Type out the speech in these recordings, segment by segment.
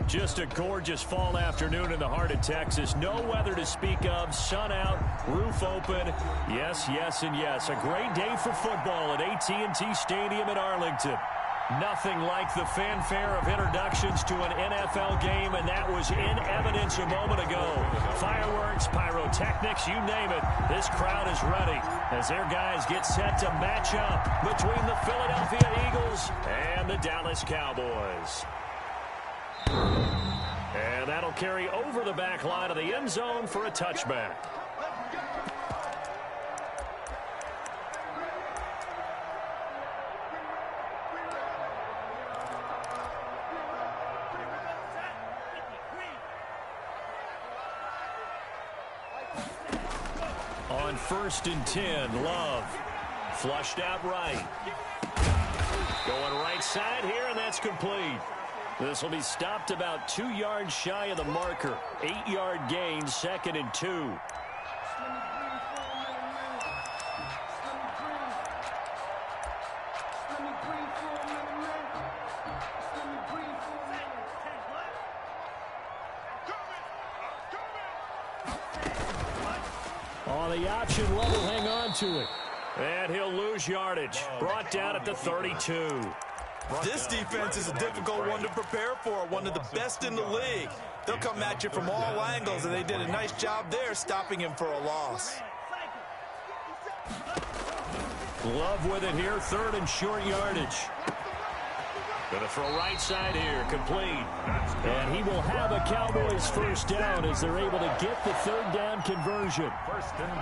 Just a gorgeous fall afternoon in the heart of Texas. No weather to speak of. Sun out, roof open. Yes, yes, and yes. A great day for football at AT&T Stadium in Arlington. Nothing like the fanfare of introductions to an NFL game, and that was in evidence a moment ago. Fireworks, pyrotechnics, you name it. This crowd is ready as their guys get set to match up between the Philadelphia Eagles and the Dallas Cowboys. And that'll carry over the back line of the end zone for a touchback. On 1st and 10, Love. Flushed out right. Going right side here, and that's complete. This will be stopped about 2 yards shy of the marker. 8-yard gain, 2nd and 2. On the option, Love will hang on to it. And he'll lose yardage. Brought down at the 32. This defense is a difficult one to prepare for, one of the best in the league. They'll come at you from all angles, and they did a nice job there stopping him for a loss. Love with it here, 3rd and short yardage. Going to throw right side here, complete. And he will have a Cowboys first down as they're able to get the 3rd down conversion.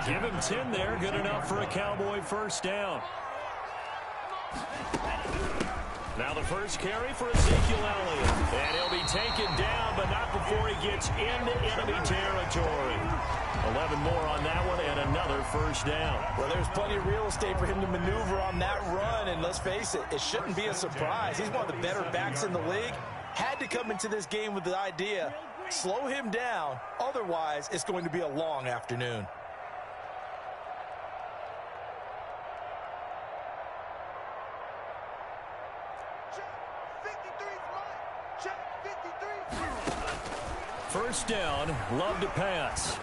Give him 10 there, good enough for a Cowboy first down. Now the first carry for Ezekiel Elliott. And he'll be taken down, but not before he gets into enemy territory. 11 more on that one, and another first down. Well, there's plenty of real estate for him to maneuver on that run, and let's face it, it shouldn't be a surprise. He's one of the better backs in the league. Had to come into this game with the idea, slow him down, otherwise it's going to be a long afternoon. First down, Love to pass.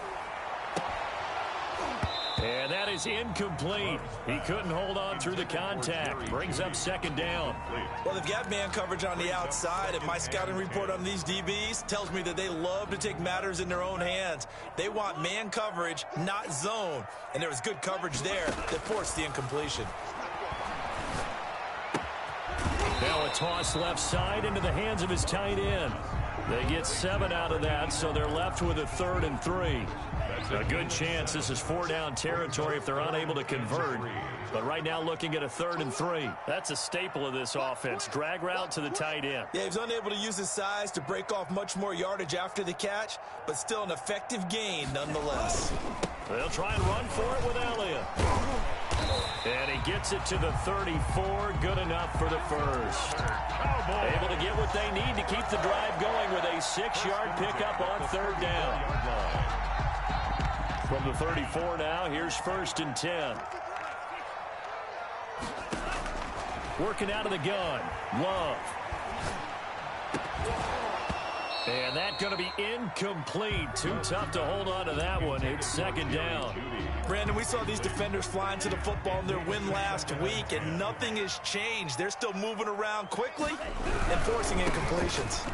And that is incomplete. He couldn't hold on through the contact. Brings up 2nd down. Well, they've got man coverage on the outside, and my scouting report on these DBs tells me that they love to take matters in their own hands. They want man coverage, not zone. And there was good coverage there that forced the incompletion. Now a toss left side into the hands of his tight end. They get 7 out of that, so they're left with a 3rd and 3. A good chance this is 4-down territory if they're unable to convert. But right now looking at a 3rd and 3. That's a staple of this offense. Drag route to the tight end. Yeah, he's unable to use his size to break off much more yardage after the catch, but still an effective gain nonetheless. They'll try and run for it with Elliott. And he gets it to the 34. Good enough for the first. Able to get what they need to keep the drive going with a 6-yard pickup on 3rd down. From the 34 now, here's 1st and 10. Working out of the gun, Love. And that's going to be incomplete. Too tough to hold on to that one. It's 2nd down. Brandon, we saw these defenders flying to the football in their win last week, and nothing has changed. They're still moving around quickly and forcing incompletions.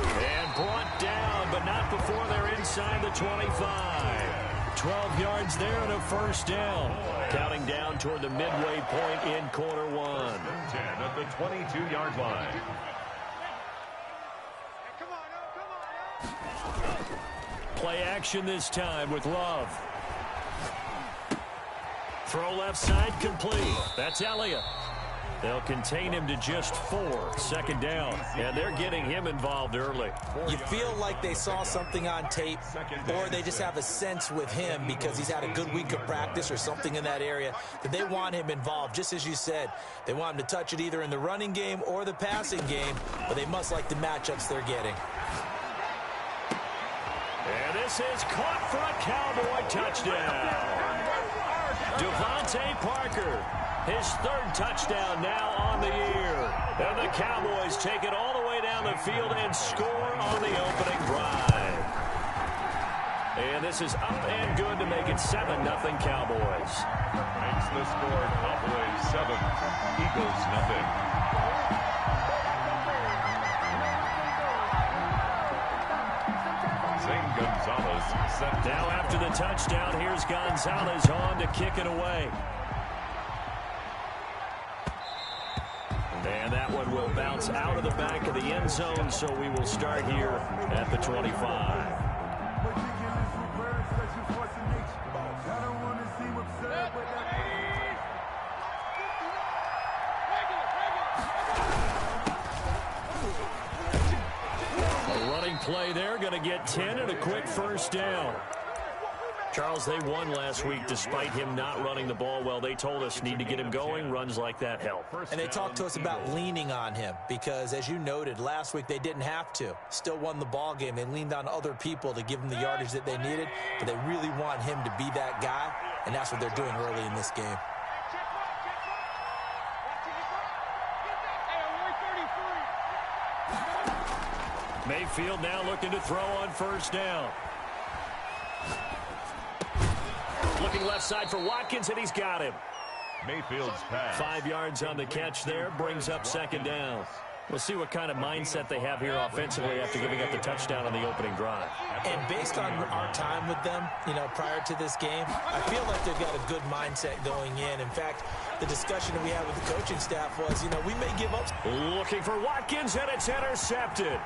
And brought down, but not before they're inside the 25. 12 yards there and a first down. Counting down toward the midway point in quarter 1. 10 at the 22-yard line. Play action this time with Love. Throw left side complete. That's Elliott. They'll contain him to just 4. 2nd down. And they're getting him involved early. You feel like they saw something on tape, or they just have a sense with him because he's had a good week of practice or something in that area that they want him involved. Just as you said, they want him to touch it either in the running game or the passing game, but they must like the matchups they're getting. And this is caught for a Cowboy touchdown. Devontae Parker His third touchdown now on the year. And the Cowboys take it all the way down the field and score on the opening drive. And this is up and good to make it 7-0 Cowboys. Makes the score Cowboys 7, Eagles 0. Zane Gonzalez set. Now after the touchdown, here's Gonzalez on to kick it away. And that one will bounce out of the back of the end zone, so we will start here at the 25. A running play there, going to get 10 and a quick first down. Charles, they won last week despite him not running the ball well. They told us need to get him going. Runs like that help. And they talked to us about leaning on him because, as you noted, last week they didn't have to. Still won the ball game. They leaned on other people to give them the yardage that they needed, but they really want him to be that guy, and that's what they're doing early in this game. Mayfield now looking to throw on first down. Looking left side for Watkins, and he's got him. Mayfield's pass. 5 yards on the catch there, brings up second down. We'll see what kind of mindset they have here offensively after giving up the touchdown on the opening drive. And based on our time with them, prior to this game, I feel like they've got a good mindset going in. In fact, the discussion that we had with the coaching staff was, we may give up. Looking for Watkins, and it's intercepted.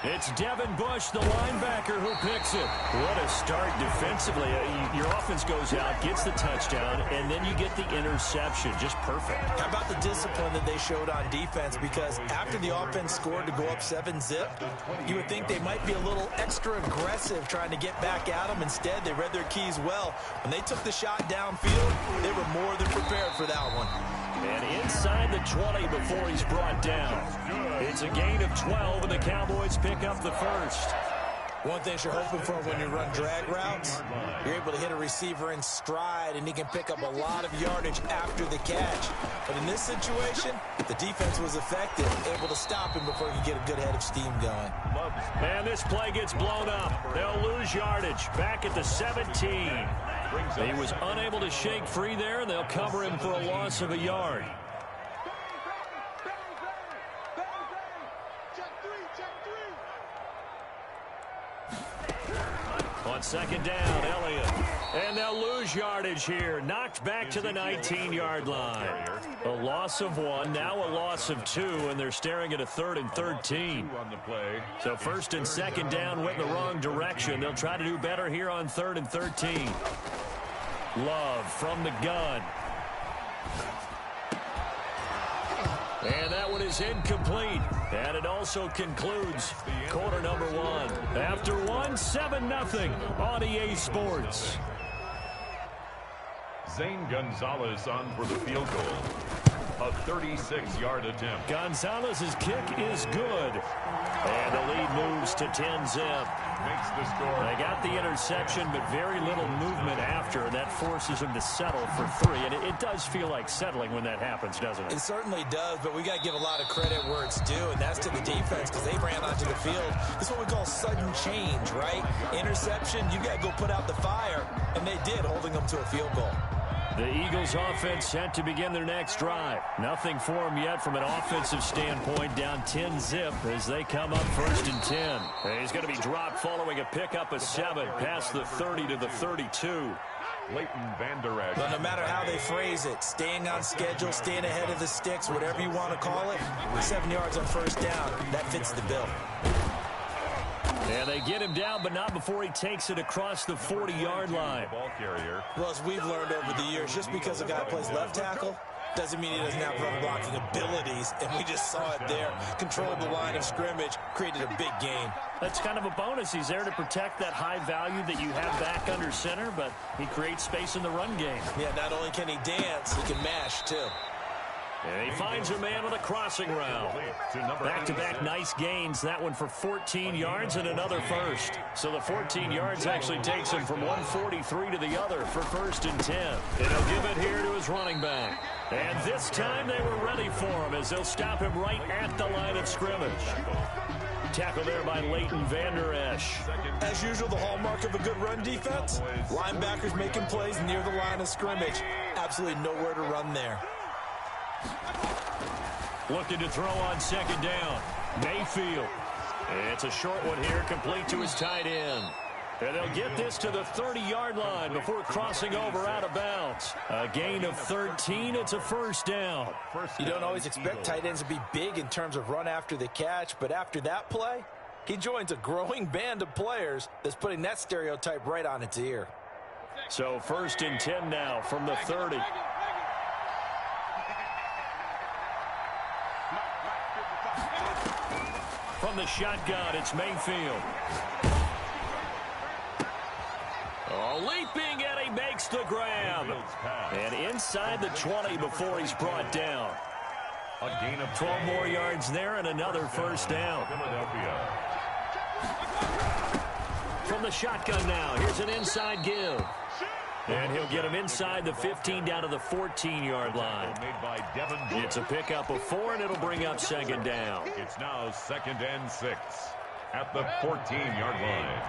It's Devin Bush, the linebacker, who picks it. What a start defensively. Your offense goes out, gets the touchdown, and then you get the interception. Just perfect. How about the discipline that they showed on defense? Because after the offense scored to go up 7-zip, you would think they might be a little extra aggressive trying to get back at them. Instead, they read their keys well. When they took the shot downfield, they were more than prepared for that one. And inside the 20 before he's brought down. It's a gain of 12, and the Cowboys pick up the first. One thing you're hoping for when you run drag routes, you're able to hit a receiver in stride, and he can pick up a lot of yardage after the catch. But in this situation, the defense was effective, able to stop him before he could get a good head of steam going. And this play gets blown up. They'll lose yardage back at the 17. He was unable to shake free there, and they'll cover him for a loss of a yard. On second down, Elliott. And they'll lose yardage here. Knocked back to the 19-yard line. A loss of 1, now a loss of 2, and they're staring at a 3rd and 13. So first and second down went in the wrong direction. They'll try to do better here on 3rd and 13. Love from the gun. And that one is incomplete. And it also concludes quarter number 1. After 1, 7-0 on EA Sports. Zane Gonzalez on for the field goal. A 36-yard attempt. Gonzalez's kick is good. And the lead moves to 10-zip. Makes the score. They got the interception, but very little movement after, and that forces them to settle for 3. And it does feel like settling when that happens, doesn't it? It certainly does, but we got to give a lot of credit where it's due, and that's to the defense because they ran onto the field. This is what we call sudden change, right? Interception, you got to go put out the fire, and they did, holding them to a field goal. The Eagles offense set to begin their next drive. Nothing for them yet from an offensive standpoint, down 10-zip as they come up 1st and 10. He's going to be dropped following a pickup of 7 past the 30 to the 32. Leighton Vander Esch. But no matter how they phrase it, staying on schedule, staying ahead of the sticks, whatever you want to call it, 7 yards on first down, that fits the bill. And they get him down, but not before he takes it across the 40-yard line. Ball carrier. Well, as we've learned over the years, just because a guy plays left tackle doesn't mean he doesn't have run blocking abilities, and we just saw it there. Controlled the line of scrimmage, created a big gain. That's kind of a bonus. He's there to protect that high value that you have back under center, but he creates space in the run game. Yeah, not only can he dance, he can mash, too. And he finds a man with a crossing route. Back-to-back nice gains. That one for 14 yards and another first. So the 14 yards actually takes him from 143 to the other for 1st and 10. And he'll give it here to his running back. And this time they were ready for him as they'll stop him right at the line of scrimmage. Tackle there by Leighton Vander Esch. As usual, the hallmark of a good run defense, linebackers making plays near the line of scrimmage. Absolutely nowhere to run there. Looking to throw on second down. Mayfield. It's a short one here, complete to his tight end. And they'll get this to the 30-yard line before crossing over out of bounds. A gain of 13. It's a first down. You don't always expect tight ends to be big in terms of run after the catch, but after that play, he joins a growing band of players that's putting that stereotype right on its ear. So 1st and 10 now from the 30. From the shotgun, it's Mayfield. Oh, leaping, and he makes the grab. And inside the 20 before he's brought down. A gain of 12 more yards there and another first down. From the shotgun now, here's an inside give. And he'll get him inside the 15 down to the 14-yard line. It's a pickup of 4, and it'll bring up second down. It's now 2nd and 6 at the 14-yard line.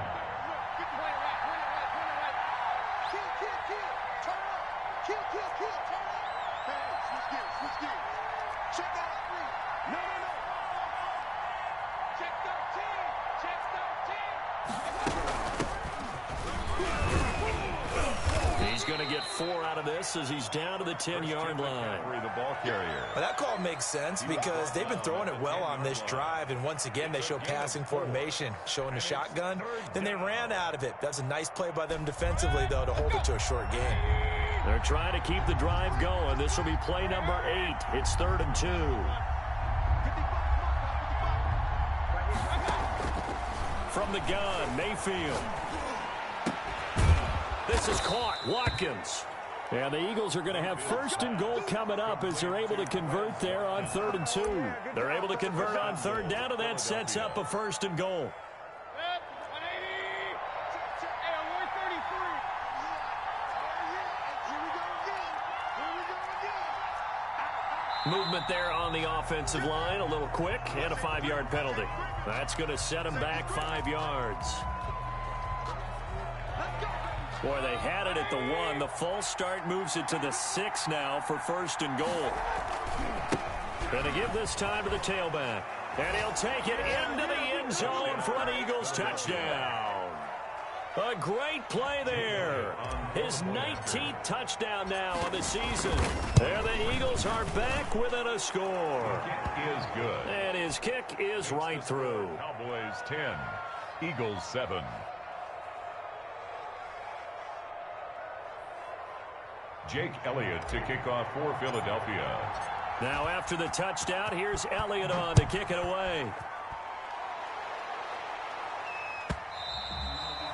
He's going to get 4 out of this as he's down to the 10-yard line. The ball carrier. Well, that call makes sense because they've been throwing it well on this drive, and once again they show passing formation, showing the shotgun. Then they ran out of it. That's a nice play by them defensively, though, to hold it to a short game. They're trying to keep the drive going. This will be play number 8. It's 3rd and 2. From the gun, Mayfield. This is caught. Watkins. And the Eagles are going to have 1st and goal coming up as they're able to convert there on 3rd and 2. They're able to convert on 3rd down, and that sets up a 1st and goal. Movement there on the offensive line, a little quick, and a 5-yard penalty. That's going to set them back 5 yards. Boy, they had it at the 1. The false start moves it to the 6 now for 1st and goal. Going to give this time to the tailback. And he'll take it into the end zone for an Eagles touchdown. A great play there. His 19th touchdown now of the season. There the Eagles are back within a score. Kick is good. And his kick is right through. Cowboys 10, Eagles 7. Jake Elliott to kick off for Philadelphia. Now after the touchdown, here's Elliott on to kick it away.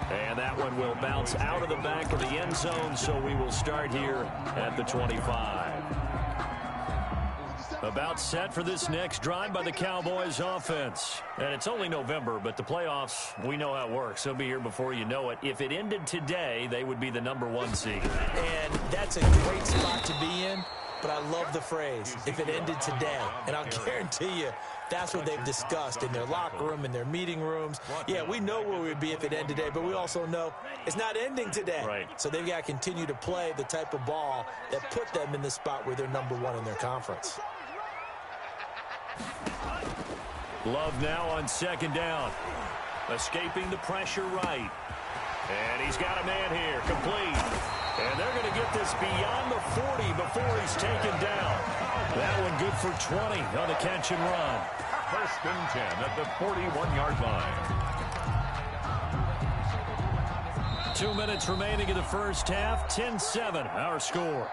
And that one will bounce out of the back of the end zone, so we will start here at the 25. About set for this next drive by the Cowboys offense. And it's only November, but the playoffs, we know how it works. They'll be here before you know it. If it ended today, they would be the #1 seed. And that's a great spot to be in, but I love the phrase, if it ended today. And I'll guarantee you, that's what they've discussed in their locker room, in their meeting rooms. Yeah, we know where we'd be if it ended today, but we also know it's not ending today. Right. So they've got to continue to play the type of ball that put them in the spot where they're #1 in their conference. Love now on second down. Escaping the pressure right. And he's got a man here, complete. And they're going to get this beyond the 40 before he's taken down. That one good for 20 on the catch and run. 1st and 10 at the 41-yard line. 2 minutes remaining in the first half. 10-7, our score.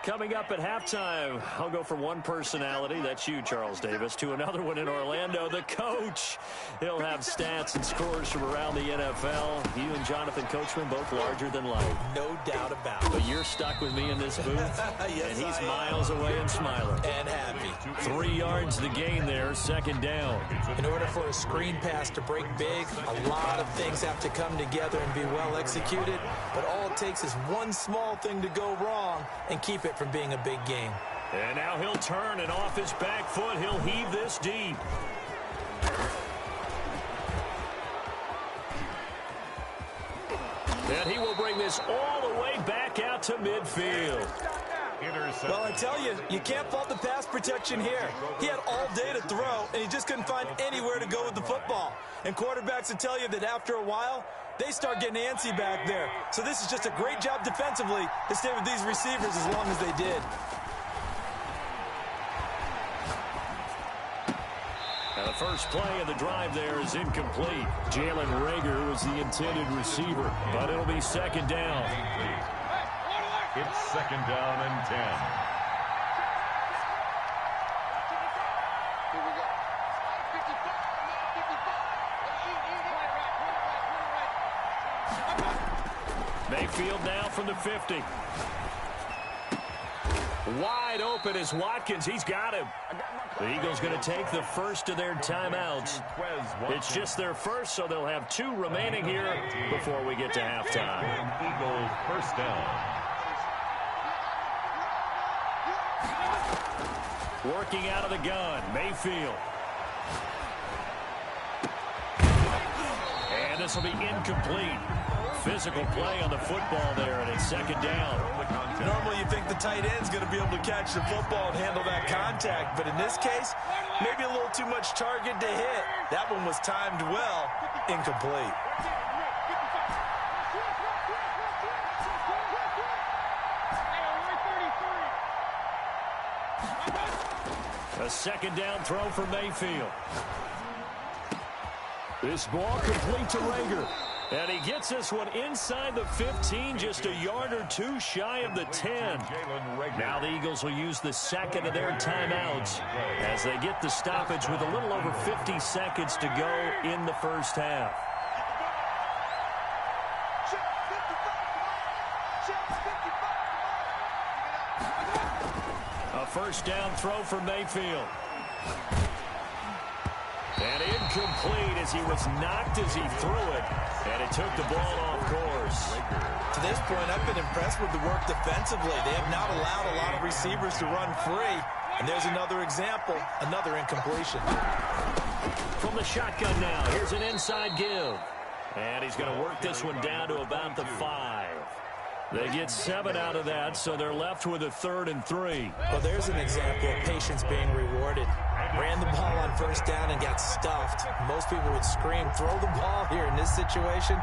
Coming up at halftime, I'll go from one personality, that's you, Charles Davis, to another one in Orlando, the coach. He'll have stats and scores from around the NFL. You and Jonathan Coachman, both larger than life. No doubt about it. But you're stuck with me in this booth, yes, and he's miles away and smiling. And happy. 3 yards to gain there, second down. In order for a screen pass to break big, a lot of things have to come together and be well executed, but all it takes is one small thing to go wrong and keep it from being a big game. And now he'll turn, and off his back foot, he'll heave this deep. And he will bring this all the way back out to midfield. Well, I tell you, you can't fault the pass protection here. He had all day to throw, and he just couldn't find anywhere to go with the football. And quarterbacks will tell you that after a while, they start getting antsy back there. So this is just a great job defensively to stay with these receivers as long as they did. Now the first play of the drive there is incomplete. Jalen Reagor was the intended receiver, but it'll be second down. It's second down and 10. Mayfield now from the 50. Wide open is Watkins. He's got him. The Eagles going to take the first of their timeouts. It's just their first, so they'll have 2 remaining here before we get to halftime. Eagles first down. Working out of the gun, Mayfield. And this will be incomplete. Physical play on the football there, and it's second down. Normally you think the tight end's going to be able to catch the football and handle that contact, but in this case, maybe a little too much target to hit. That one was timed well, incomplete. A second down throw for Mayfield. This ball complete to Reagor. And he gets this one inside the 15, just a yard or 2 shy of the 10. Now the Eagles will use the second of their timeouts as they get the stoppage with a little over 50 seconds to go in the first half. A first down throw for Mayfield. And incomplete as he was knocked as he threw it. And it took the ball off course. To this point, I've been impressed with the work defensively. They have not allowed a lot of receivers to run free. And there's another example, another incompletion. From the shotgun now, here's an inside give. And he's going to work this one down to about the 5. They get 7 out of that, so they're left with a 3rd and 3. Well, there's an example of patience being rewarded. Ran the ball on first down and got stuffed. Most people would scream, throw the ball here in this situation.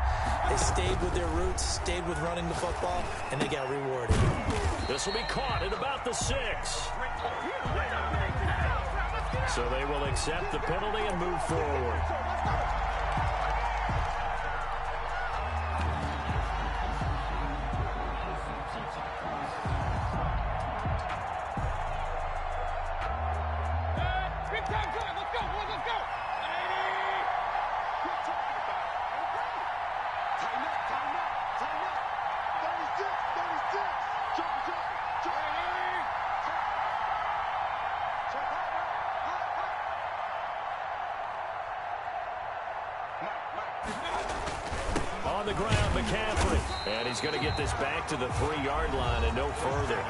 They stayed with their roots, stayed with running the football, and they got rewarded. This will be caught at about the 6. So they will accept the penalty and move forward. On the ground, McCaffrey. And he's going to get this back to the 3-yard line and no further.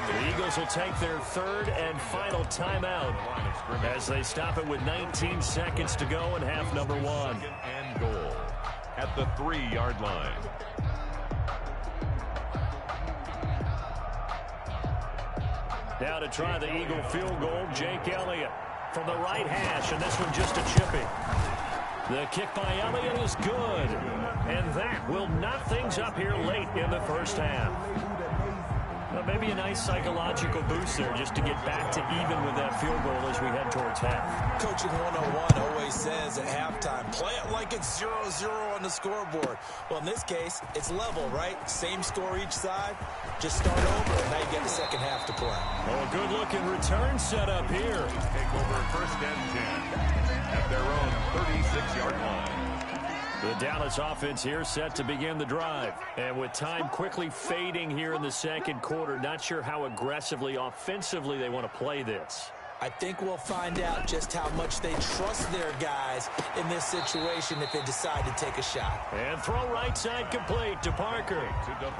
The Eagles will take their 3rd and final timeout as they stop it with 19 seconds to go in half number 1. And goal at the 3-yard line. Now to try the Eagle field goal, Jake Elliott from the right hash, and this one just a chippy. The kick by Elliott is good, and that will knot things up here late in the first half. Well, maybe a nice psychological boost there just to get back to even with that field goal as we head towards half. Coaching 101 always says at halftime, play it like it's 0-0 on the scoreboard. Well, in this case, it's level, right? Same score each side. Just start over, and now you get the second half to play. Oh, a good-looking return set up here. Take over first and 10 at their own 36-yard line. The Dallas offense here set to begin the drive. And with time quickly fading here in the second quarter, not sure how aggressively, offensively they want to play this. I think we'll find out just how much they trust their guys in this situation if they decide to take a shot. And throw right side complete to Parker.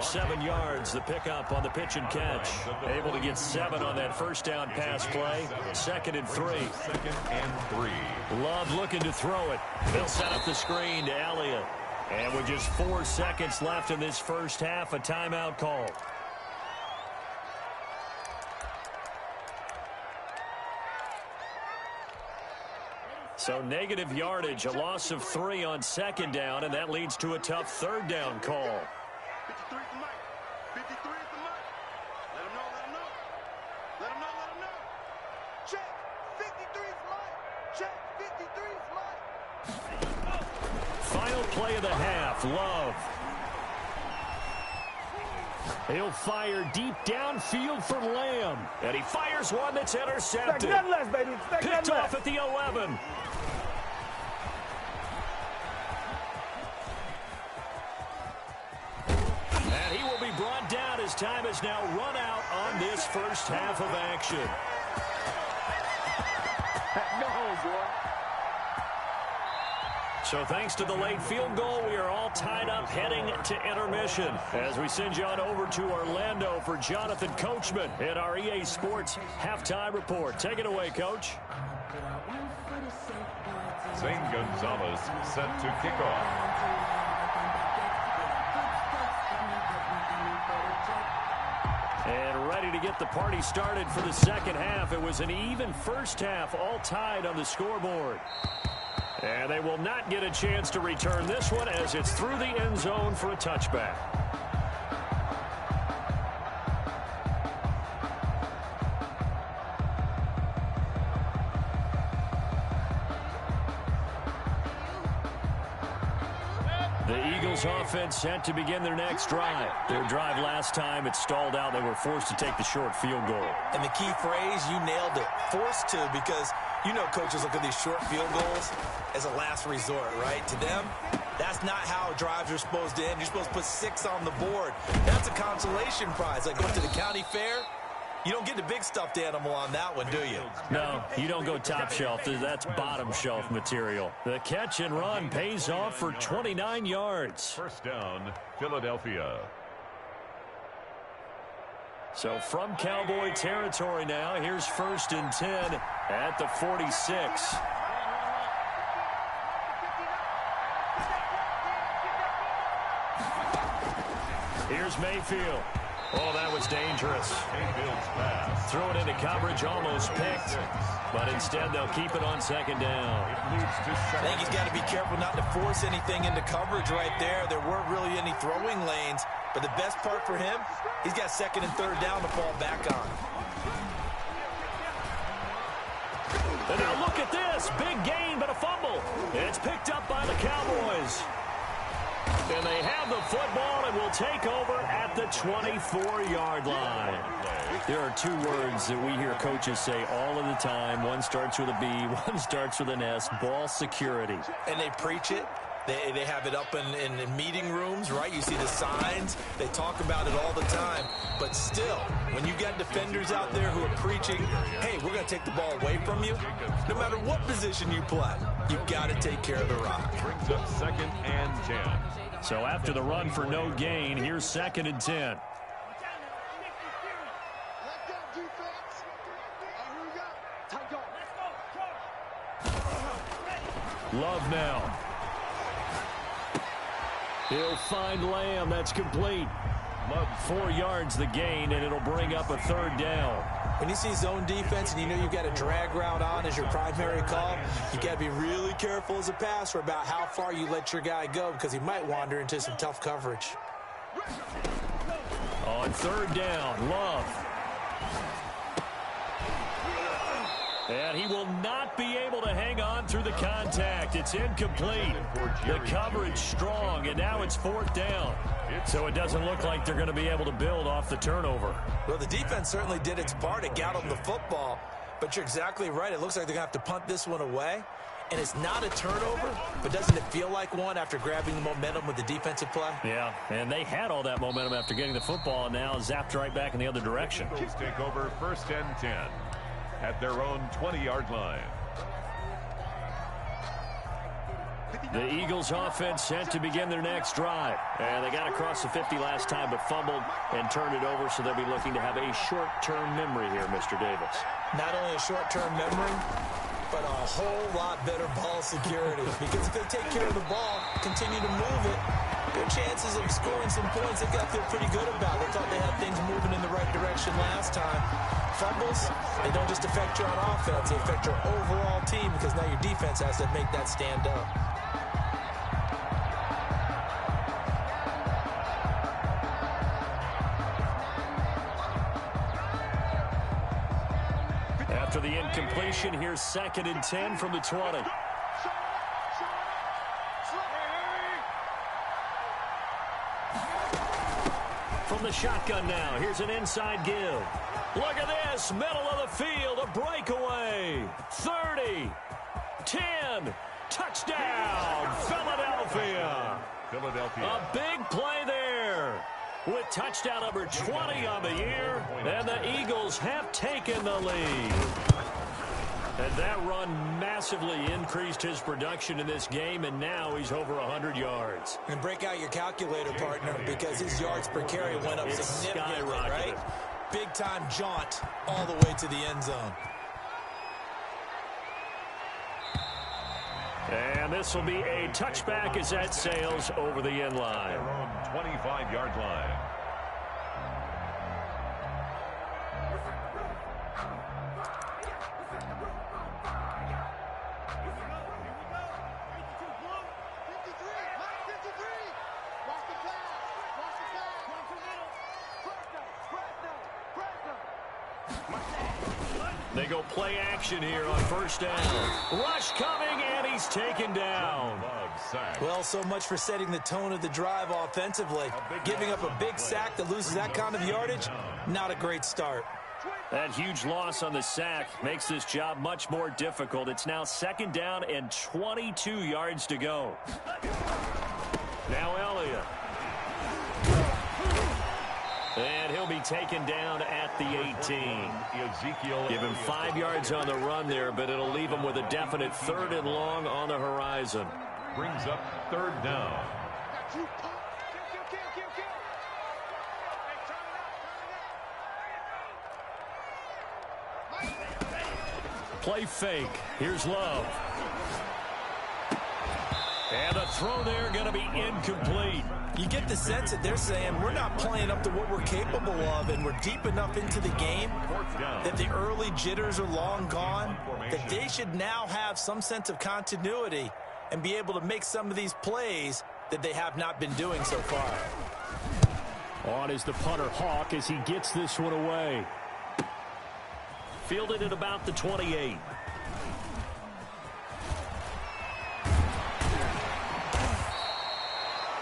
7 yards, the pickup on the pitch and catch. Able to get 7 on that first down pass play. 2nd and 3. 2nd and 3. Love looking to throw it. They'll set up the screen to Elliott. And with just 4 seconds left in this first half, a timeout call. So negative yardage, a loss of 3 on 2nd down, and that leads to a tough 3rd down call. 53 is the mic. 53 is the mic. Let him know, let him know. Let him know, let him know. Check. 53 is mic. Check. 53 is mic. Final play of the half, Love. He'll fire deep downfield for Lamb. And he fires one that's intercepted. Expect nothing less, baby. Expect Picked nothing off less. at the 11. And he will be brought down as time has now run out on this first half of action. No, boy. So thanks to the late field goal, we are all tied up heading to intermission. As we send you on over to Orlando for Jonathan Coachman in our EA Sports Halftime Report. Take it away, Coach. Zane Gonzalez set to kick off. And ready to get the party started for the second half. It was an even first half, all tied on the scoreboard. And they will not get a chance to return this one as it's through the end zone for a touchback. The Eagles offense set to begin their next drive. Their drive last time, it stalled out. They were forced to take the short field goal. And the key phrase, you nailed it, forced to, because you know coaches look at these short field goals as a last resort, right? To them, that's not how drives are supposed to end. You're supposed to put 6 on the board. That's a consolation prize. Like going to the county fair, you don't get the big stuffed animal on that one, do you? No, you don't go top shelf. That's bottom shelf material. The catch and run pays off for 29 yards. First down, Philadelphia. So from Cowboy territory now, here's 1st and 10 at the 46. Here's Mayfield. Oh, that was dangerous. Mayfield's pass. Throw it into coverage, almost picked. But instead, they'll keep it on 2nd down. It moves to I think he's got to be careful not to force anything into coverage right there. There weren't really any throwing lanes. But the best part for him, he's got 2nd and 3rd down to fall back on. And now look at this. Big gain, but a fumble. It's picked up by the Cowboys. And they have the football and will take over at the 24-yard line. There are 2 words that we hear coaches say all of the time. One starts with a B, one starts with an S, ball security. And they preach it. They have it up in meeting rooms, right? You see the signs. They talk about it all the time. But still, when you got defenders out there who are preaching, hey, we're going to take the ball away from you, no matter what position you play, you've got to take care of the rock. brings up 2nd and 10. So after the run for no gain, here's 2nd and 10. Love now. He'll find Lamb. That's complete. Love 4 yards the gain, and it'll bring up a 3rd down. When you see zone defense and you know you've got a drag route on as your primary call, you got to be really careful as a passer about how far you let your guy go because he might wander into some tough coverage. On third down, Love. And he will not be able to hang on through the contact. It's incomplete. The coverage strong, and now it's fourth down. So it doesn't look like they're going to be able to build off the turnover. Well, the defense certainly did its part to get them the football, but you're exactly right. It looks like they're going to have to punt this one away, and it's not a turnover, but doesn't it feel like one after grabbing the momentum with the defensive play? Yeah, and they had all that momentum after getting the football, and now zapped right back in the other direction. Eagles take over 1st and 10 at their own 20-yard line. The Eagles offense set to begin their next drive. And they got across the 50 last time but fumbled and turned it over, so they'll be looking to have a short-term memory here, Mr. Davis. Not only a short-term memory, but a whole lot better ball security. Because if they take care of the ball, continue to move it, their chances of scoring some points, they got feel pretty good about. They thought they had things moving in the right direction last time. Fumbles, they don't just affect you on offense, they affect your overall team because now your defense has to make that stand up. After the incompletion, here's 2nd and 10 from the 20. From the shotgun now, here's an inside give. Look at this, middle of the field, a breakaway. 30, 10, touchdown, Philadelphia. A big play there. With touchdown number 20 on the year, and the Eagles have taken the lead. And that run massively increased his production in this game, and now he's over 100 yards. And break out your calculator, partner, because his yards per carry went up significantly, right? Big-time jaunt all the way to the end zone. And this will be a touchback as that sails over the end line. 25-yard line. They go play action here on 1st down. Rush coming, and he's taken down. Well, so much for setting the tone of the drive offensively. Giving up a big sack that loses that kind of yardage, not a great start. That huge loss on the sack makes this job much more difficult. It's now 2nd down and 22 yards to go. Now Elliott. And he'll be taken down at the 18. Give him 5 yards on the run there, but it'll leave him with a definite 3rd and long on the horizon. Brings up 3rd down. Play fake. Here's Love. And the throw there going to be incomplete. You get the sense that they're saying we're not playing up to what we're capable of, and we're deep enough into the game that the early jitters are long gone, that they should now have some sense of continuity and be able to make some of these plays that they have not been doing so far. On is the punter, Hawk, as he gets this one away. Fielded at about the 28.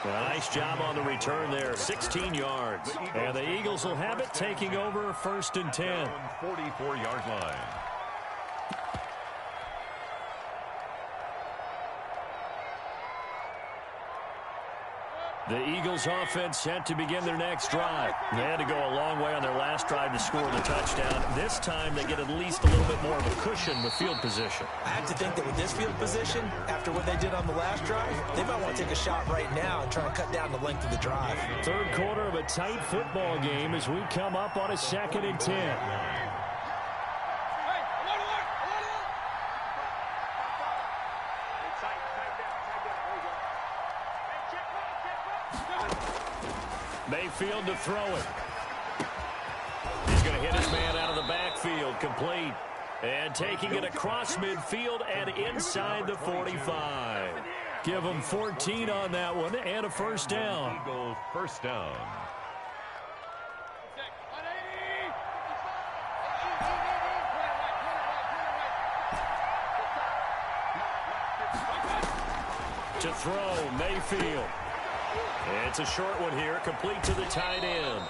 A nice job on the return there, 16 yards. And the Eagles will have it, taking over 1st and 10. 44-yard line. The Eagles offense set to begin their next drive. They had to go a long way on their last drive to score the touchdown. This time they get at least a little bit more of a cushion with field position. I have to think that with this field position, after what they did on the last drive, they might want to take a shot right now and try to cut down the length of the drive. 3rd quarter of a tight football game as we come up on a 2nd and 10. Mayfield to throw it. He's going to hit his man out of the backfield, complete. And taking it across midfield and inside the 45. Give him 14 on that one and a 1st down. Eagles 1st down. To throw, Mayfield. It's a short one here, complete to the tight end.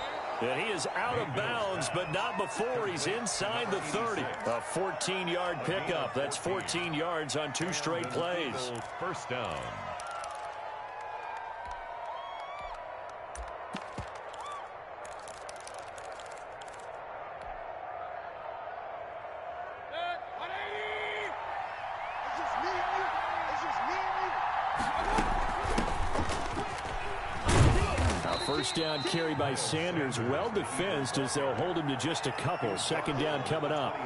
And he is out of bounds, but not before he's inside the 30. A 14-yard pickup. That's 14 yards on 2 straight plays. First down. First down carry by Sanders, well defensed as they'll hold him to just a couple. Second down coming up.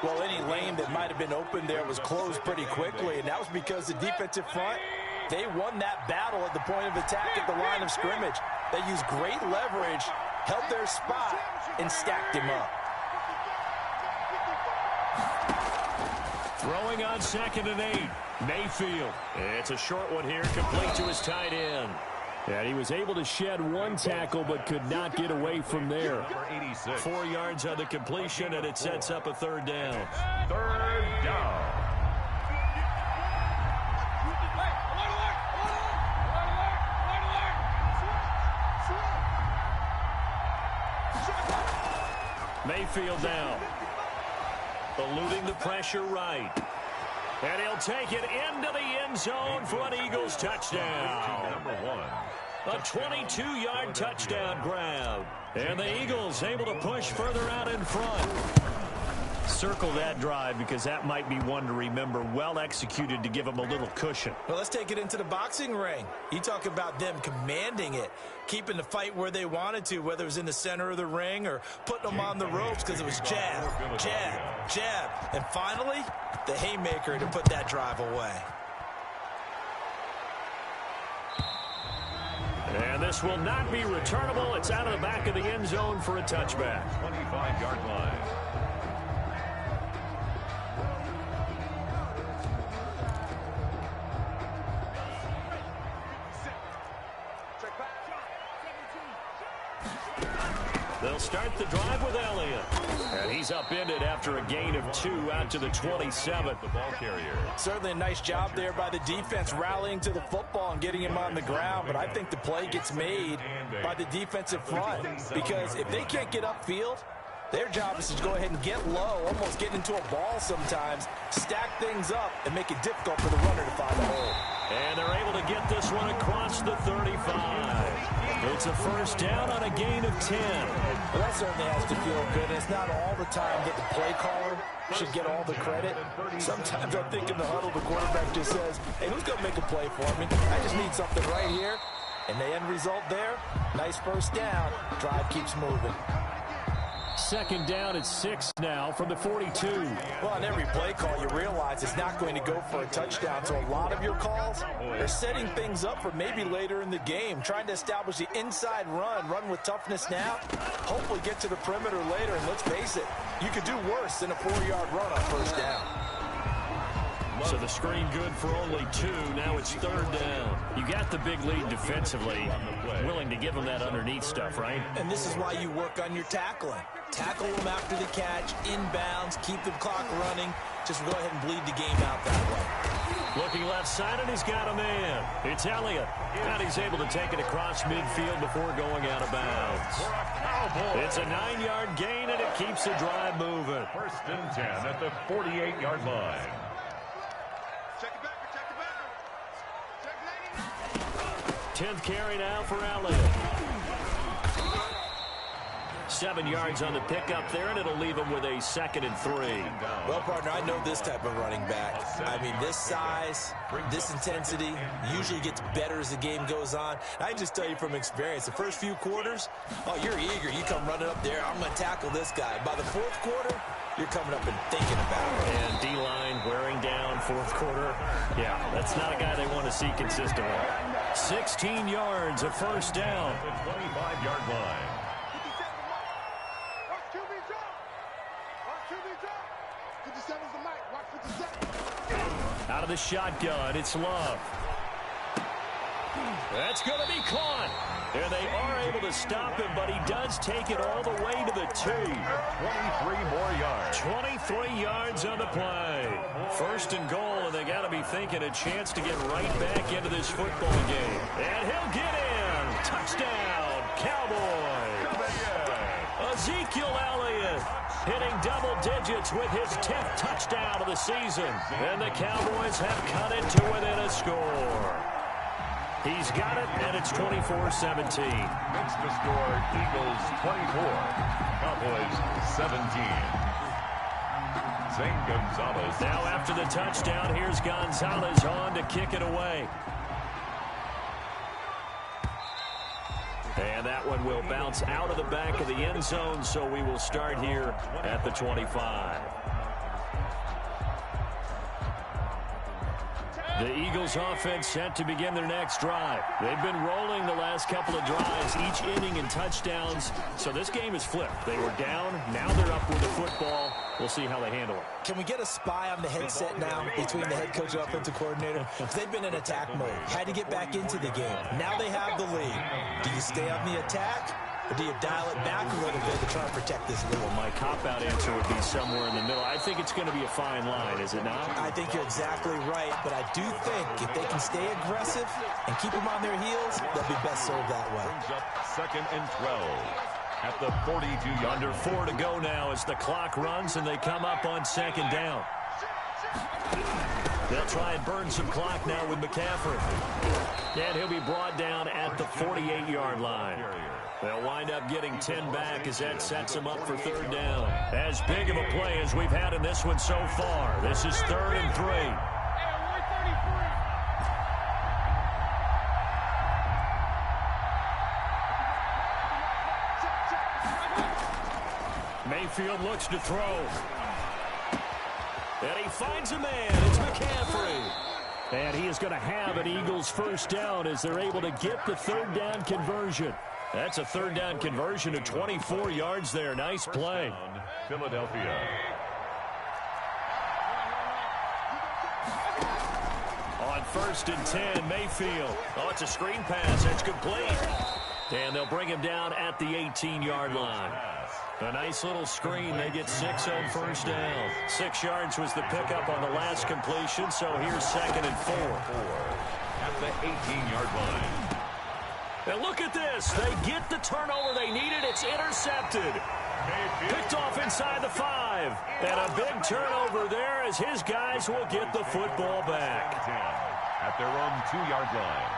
Well, any lane that might have been open there was closed pretty quickly, and that was because the defensive front, they won that battle at the point of attack at the line of scrimmage. They used great leverage, held their spot, and stacked him up. Throwing on 2nd and 8, Mayfield. It's a short one here, complete to his tight end. And he was able to shed 1 tackle but could not get away from there. 4 yards on the completion, and it sets up a 3rd down. 3rd down. Mayfield down. Eluding the pressure right. And he'll take it into the end zone for an Eagles touchdown. Number 1. A 22-yard touchdown grab. And the Eagles able to push further out in front. Circle that drive because that might be one to remember. Well executed to give them a little cushion. Well, let's take it into the boxing ring. You talk about them commanding it, keeping the fight where they wanted to, whether it was in the center of the ring or putting them on the ropes because it was jab, jab, jab. And finally, the haymaker to put that drive away. And this will not be returnable. It's out of the back of the end zone for a touchback. 25-yard line. They'll start the drive with Elliott. And he's upended after a gain of 2 out to the 27. The ball carrier. Certainly a nice job there by the defense rallying to the football and getting him on the ground. But I think the play gets made by the defensive front because if they can't get upfield, their job is to go ahead and get low, almost get into a ball sometimes, stack things up, and make it difficult for the runner to find a hole. And they're able to get this one across the 35. It's a first down on a gain of 10. Well, that certainly has to feel good. It's not all the time that the play caller should get all the credit. Sometimes I think in the huddle, the quarterback just says, hey, who's going to make a play for me? I just need something right here. And the end result there, nice first down. Drive keeps moving. Second down at 6 now from the 42. Well, on every play call, you realize it's not going to go for a touchdown. So a lot of your calls are setting things up for maybe later in the game, trying to establish the inside run with toughness now, hopefully get to the perimeter later. And let's face it, you could do worse than a 4-yard run on first down. So the screen good for only 2. Now it's 3rd down. You got the big lead defensively. Willing to give them that underneath stuff, right? And this is why you work on your tackling. Tackle them after the catch, inbounds, keep the clock running. Just go ahead and bleed the game out that way. Looking left side, and he's got a man. It's Elliott. And he's able to take it across midfield before going out of bounds. It's a 9-yard gain, and it keeps the drive moving. First and 10 at the 48-yard line. Check it back, check it back. Check 10th carry now for Elliott. 7 yards on the pickup there, and it'll leave him with a 2nd and 3. Well, partner, I know this type of running back. I mean, this size, this intensity usually gets better as the game goes on. I just tell you from experience, the first few quarters, oh, you're eager. You come running up there, I'm going to tackle this guy. By the 4th quarter, you're coming up and thinking about it. And D-line wearing down 4th quarter. Yeah, that's not a guy they want to see consistently. 16 yards, a first down. The 25-yard line. Out of the shotgun, it's Love. That's going to be caught. And they are able to stop him, but he does take it all the way to the 2. 23 more yards. 23 yards on the play. First and goal, and they got to be thinking a chance to get right back into this football game. And he'll get in. Touchdown, Cowboys. Ezekiel Elliott hitting double digits with his 10th touchdown of the season. And the Cowboys have cut it to within a score. He's got it, and it's 24-17. Makes the score Eagles 24, Cowboys 17. Zane Gonzalez. Now after the touchdown, here's Gonzalez on to kick it away. And that one will bounce out of the back of the end zone, so we will start here at the 25. The Eagles offense set to begin their next drive. They've been rolling the last couple of drives, each inning in touchdowns. So this game is flipped. They were down. Now they're up with the football. We'll see how they handle it. Can we get a spy on the headset now between the head coach and offensive coordinator? They've been in attack mode. Had to get back into the game. Now they have the lead. Do you stay on the attack? Or do you dial it back a little bit to try and protect this lead? Well, my cop-out answer would be somewhere in the middle. I think it's going to be a fine line, is it not? I think you're exactly right, but I do think if they can stay aggressive and keep them on their heels, they'll be best served that way. Brings up 2nd and 12 at the 42. Under 4 to go now as the clock runs and they come up on 2nd down. They'll try and burn some clock now with McCaffrey. And he'll be brought down at the 48-yard line. They'll wind up getting 10 back as that sets them up for 3rd down. As big of a play as we've had in this one so far. This is 3rd and 3. Mayfield looks to throw. And he finds a man. It's McCaffrey. And he is going to have an Eagles 1st down as they're able to get the 3rd down conversion. That's a 3rd down conversion of 24 yards there. Nice play. Philadelphia. On 1st and 10, Mayfield. Oh, it's a screen pass. That's complete. And they'll bring him down at the 18-yard line. A nice little screen. They get 6 on 1st down. 6 yards was the pickup on the last completion, so here's 2nd and 4. At the 18-yard line. And look at this. They get the turnover they needed. It's intercepted. Picked off inside the 5. And a big turnover there as his guys will get the football back. At their own 2-yard line.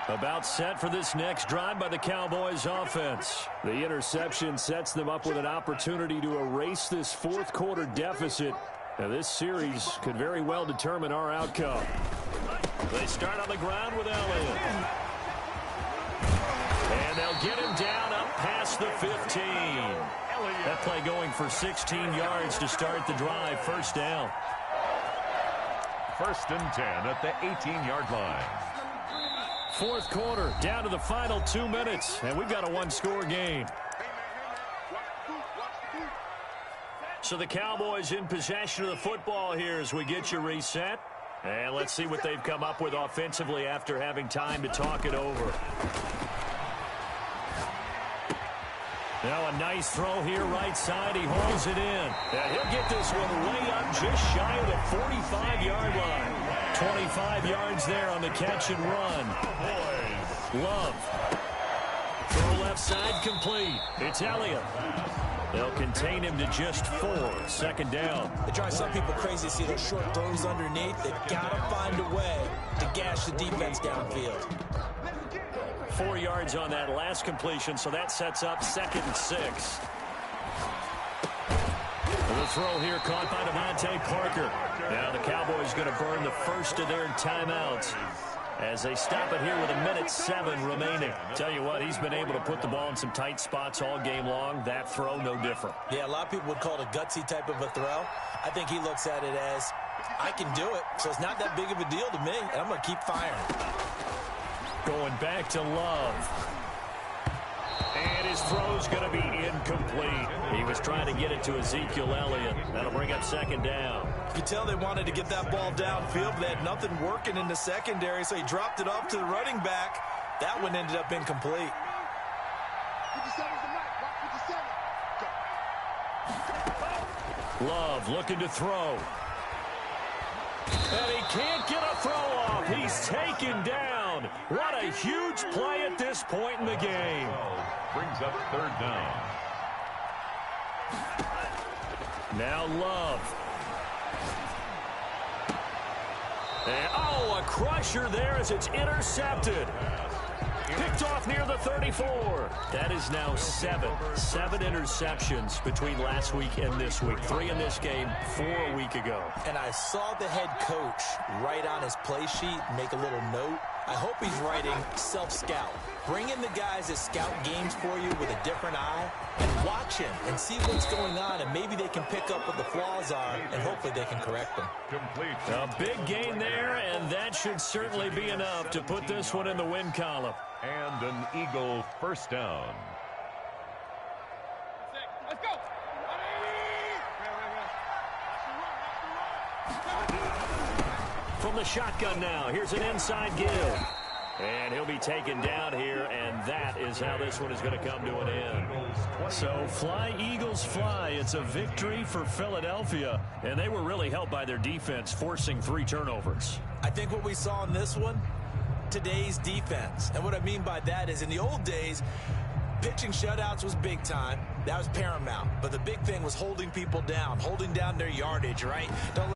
About set for this next drive by the Cowboys offense. The interception sets them up with an opportunity to erase this 4th quarter deficit. Now this series could very well determine our outcome. They start on the ground with Elliott. And they'll get him down up past the 15. That play going for 16 yards to start the drive. 1st down. 1st and 10 at the 18-yard line. 4th quarter, down to the final 2 minutes, and we've got a 1-score game. So the Cowboys in possession of the football here as we get you reset. And let's see what they've come up with offensively after having time to talk it over. Now a nice throw here right side. He hauls it in. And he'll get this one way up just shy of the 45-yard line. 25 yards there on the catch and run. Love. Throw left side complete. It's Elliott. They'll contain him to just 4. 2nd down. It drives some people crazy to see those short throws underneath. They've got to find a way to gash the defense downfield. 4 yards on that last completion, so that sets up 2nd and 6. The throw here caught by Devontae Parker. Now the Cowboys going to burn the first of their timeouts as they stop it here with 1:07 remaining. Tell you what, he's been able to put the ball in some tight spots all game long. That throw, no different. Yeah, a lot of people would call it a gutsy type of a throw. I think he looks at it as, I can do it, so it's not that big of a deal to me, and I'm going to keep firing. Going back to Love. And his throw's going to be incomplete. He was trying to get it to Ezekiel Elliott. That'll bring up 2nd down. You could tell they wanted to get that ball downfield, but they had nothing working in the secondary, so he dropped it off to the running back. That one ended up incomplete. 57's the mic. Watch 57. Go. Love looking to throw. And he can't get a throw off. He's taken down. What a huge play at this point in the game. Brings up third down. Now Love. And, oh, a crusher there as it's intercepted. Picked off near the 34. That is now seven interceptions between last week and this week. 3 in this game, 4 a week ago. And I saw the head coach write on his play sheet, make a little note. I hope he's writing self-scout. Bring in the guys that scout games for you with a different eye and watch him and see what's going on, and maybe they can pick up what the flaws are, and hopefully they can correct them. Complete. A big gain there, and that should certainly be enough to put this one in the win column. And an Eagle first down. Let's go. From the shotgun now, here's an inside give. And he'll be taken down here, and that is how this one is going to come to an end. So fly, Eagles, fly. It's a victory for Philadelphia, and they were really helped by their defense, forcing 3 turnovers. I think what we saw in this one, today's defense. And what I mean by that is in the old days, pitching shutouts was big time. That was paramount. But the big thing was holding people down, holding down their yardage, right? Don't